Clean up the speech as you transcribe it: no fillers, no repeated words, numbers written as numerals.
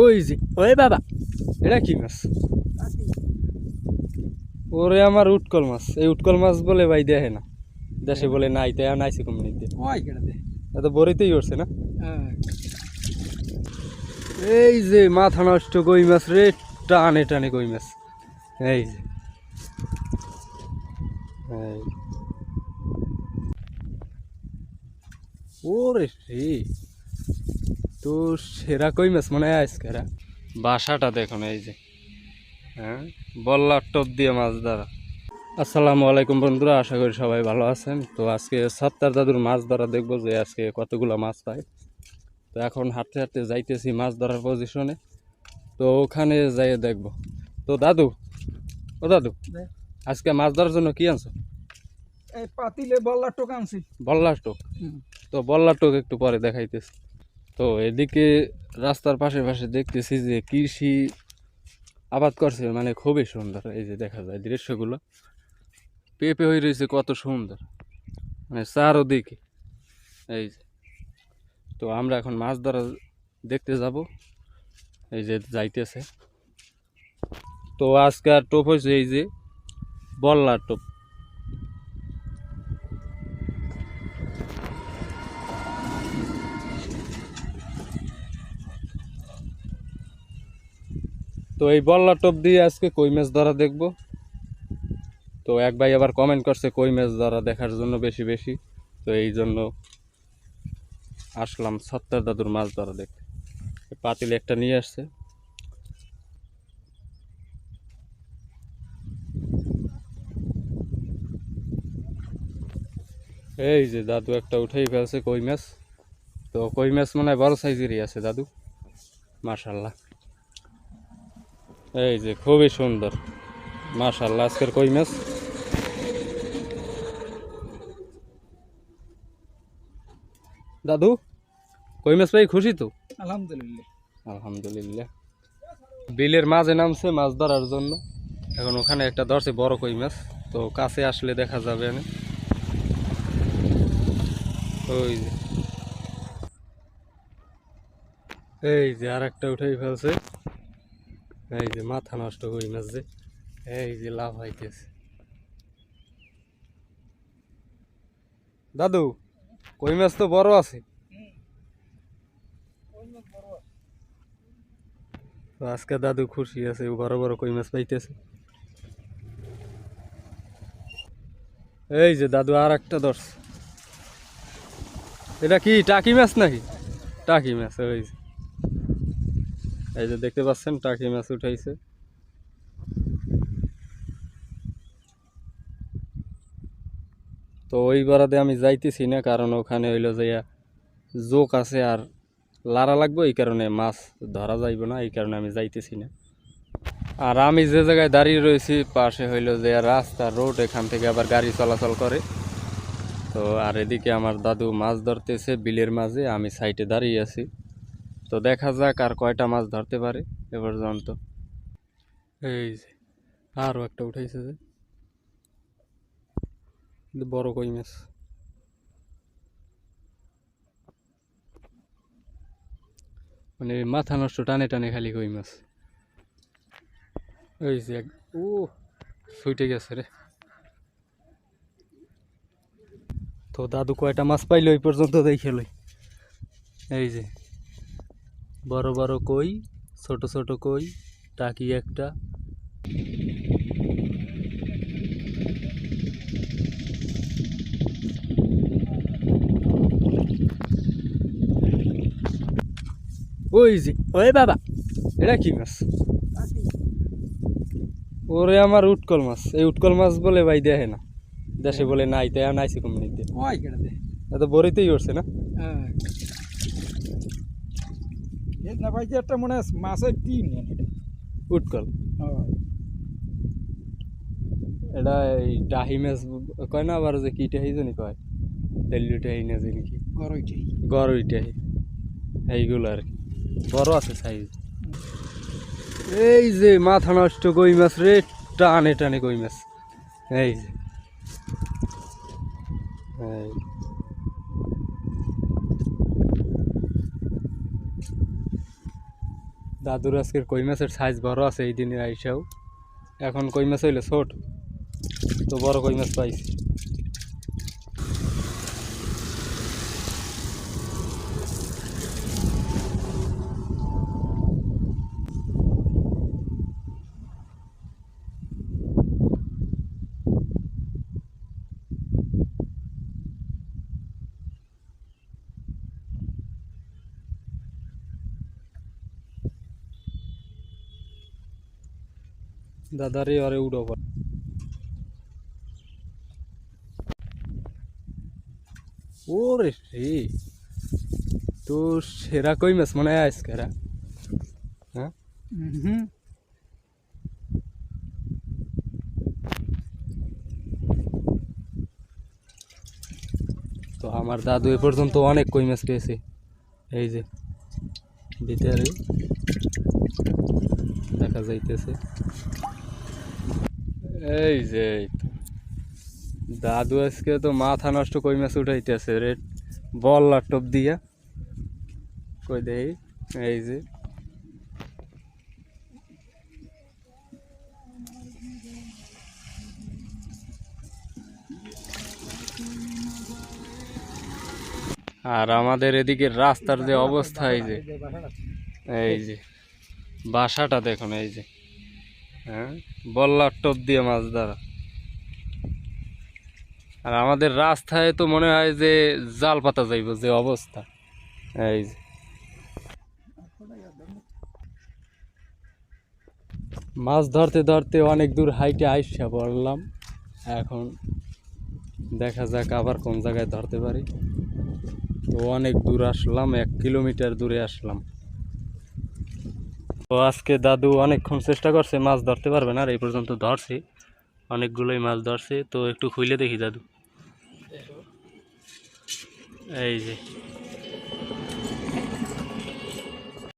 ওই যে ওই বাবা, এটা কি মাছ? ওরে আমার উটকল মাছ। এই উটকল মাছ বলে ভাই দেখে না, দেশে বলে নাই, তাই নাইছে কোম্পানিতে। এত বড়িতেই উঠছে না। এই যে মাথা নষ্ট কই মাছ রে, টানে টানে কই মাছ। এই যে এই, ওরে রে, তো সেরা কই মাছ মনে হয় আজকেরা। বাসাটা দেখুন, এই যে হ্যাঁ, বল্লার টপ দিয়ে মাছ ধরা। আসসালামু আলাইকুম বন্ধুরা, আশা করি সবাই ভালো আছেন। তো আজকে সত্তার দাদুর মাছ ধরা দেখবো যে আজকে কতগুলো মাছ পায়। তো এখন হাঁটতে হাঁটতে যাইতেছি মাছ ধরার পজিশনে, তো ওখানে যাই দেখবো। তো দাদু, ও দাদু, আজকে মাছ ধরার জন্য কি আনছো? এই পাতিলে বল্লার টোক আনছি। বল্লার টোক। তো বল্লার টোক একটু পরে দেখাইতেছি। তো এদিকে রাস্তার পাশে পাশে দেখতেছি যে কৃষি আবাদ করছে, মানে খুবই সুন্দর। এই যে দেখা যায় দৃশ্যগুলো, পেঁপে হয়ে রয়েছে কত সুন্দর, মানে চারোদিকে। এই যে, তো আমরা এখন মাছ ধরা দেখতে যাব। এই যে যাইতেছে। তো আজকের টোপ হয়েছে এই যে বল্লার টোপ। তো এই বল্লার টোপ দিয়ে আজকে কই মাছ ধরা দেখব। তো এক ভাই আবার কমেন্ট করছে কই মাছ ধরা দেখার জন্য বেশি বেশি, তো এই জন্য আসলাম সত্তার দাদুর মাছ ধরা দেখতে। পাতিলে একটা নিয়ে আসছে। এই যে দাদু একটা উঠেই ফেলছে কই মাছ। তো কই মাছ মনে হয় বড় সাইজেরই আছে দাদু, মাশাল্লাহ। এই যে খুবই সুন্দর, মাশাল্লাহ আজকের কই মাছ। দাদু, কই মাছ পাই খুশি তো? আলহামদুলিল্লাহ। আলহামদুলিল্লাহ। বিলের মাঝে নামছে মাছ ধরার জন্য। এখন ওখানে একটা ধরছে বড় কই মাছ, তো কাছে আসলে দেখা যাবে না। ওই যে, এই যে আর একটা উঠেই ফেলছে। এই যে মাথা নষ্ট কই মাছ যে, এই যে লাভ হইতেছে। দাদু, কই মাছ তো বড় আছে। তো আজকে দাদু খুশি আছে, বড় বড় কই মাছ পাইতেছে। এই যে দাদু আর একটা ধরছে। এটা কি টাকি মাছ নাকি? টাকি মাছ। ওই যে, এই যে দেখতে পাচ্ছেন টাকি মাছ উঠাইছে। তো ওই বারাতে আমি যাইতেছি না, কারণ ওখানে হইলো যাইয়া জোক আছে আর লারা লাগবে, এই কারণে মাছ ধরা যাইব না, এই কারণে আমি যাইতেছি না। আর আমি যে জায়গায় দাঁড়িয়ে রয়েছি পাশে হইলো যে রাস্তা, রোড, এখান থেকে আবার গাড়ি চলাচল করে। তো আর এদিকে আমার দাদু মাছ ধরতেছে বিলের মাঝে, আমি সাইডে দাঁড়িয়ে আছি। তো দেখা যাক আর কয়টা মাছ ধরতে পারে এ পর্যন্ত। এই যে আরও একটা উঠাইছে যে, বড় কই মাছ। মানে মাথা নষ্ট টানে টানে খালি কই মাছ। এই যে ও ছুটে গেছে রে। তো দাদু কয়টা মাছ পাইলো এই পর্যন্ত দেখে লই। এই যে বড় বড় কই, ছোট ছোট কই, টাকি একটা। ওই যে ওই বাবা, এটা কি মাছ? ওরে আমার উটকল মাছ। এই উটকল মাছ বলে ভাই দেখে না, দেশে বলে নাই, তাই নাইছে কোম্পানিতে। এত বড়িতেই উঠছে না। না ভাই, যে একটা মনে হয় মাছের টিম এটা। উটকল। এটা এই টাহি মাছ কয় না, আবার যে কি টাহি জানি কয়, তেলি টাহি না জানি কি, গরইটাই। গরই টাহি, এইগুলো আর কি, বড় আছে সাইজ। এই যে মাথা নষ্ট কই মাছ রে, টানে টানে কই মাছ। এই যে এই, দাদুর আজকের কই মাছের সাইজ বড় আছে এই দিনে আইসাও। এখন কই মাছ হইলে ছোট, তো বড় কই মাছ পাইছি। দাদারে আরে উড়ো পর ওরে রে, তো সেরা কই মাছ মনে হয় আজকে এরা। হ্যাঁ হুম। তো আমার দাদু এ পর্যন্ত অনেক কই মাছ পেয়েছে। এই যে ভিতরে দেখা যাইতেছে, এই যে এই তো। দাদু আজকে তো মাথা নষ্ট কই মাছ উঠাইতেছে রেড বল্লার টোপ দিয়া। কই দেই, এই যে আর আমাদের এদিকে রাস্তার যে অবস্থা, এই যে বাসাটা দেখুন, এই যে হ্যাঁ বল্লার টোপ দিয়ে মাছ ধরা। আর আমাদের রাস্তায় তো মনে হয় যে জাল পাতা যাইব যে অবস্থা। এই যে মাছ ধরতে ধরতে অনেক দূর হাইটে আইসা পড়লাম। এখন দেখা যাক আবার কোন জায়গায় ধরতে পারি। তো অনেক দূর আসলাম, 1 কিলোমিটার দূরে আসলাম। তো আজকে দাদু অনেকক্ষণ চেষ্টা করছে, মাছ ধরতে পারবে না, আর এই পর্যন্ত ধরছি, অনেকগুলোই মাছ ধরছে। তো একটু খুলে দেখি দাদু, এই যে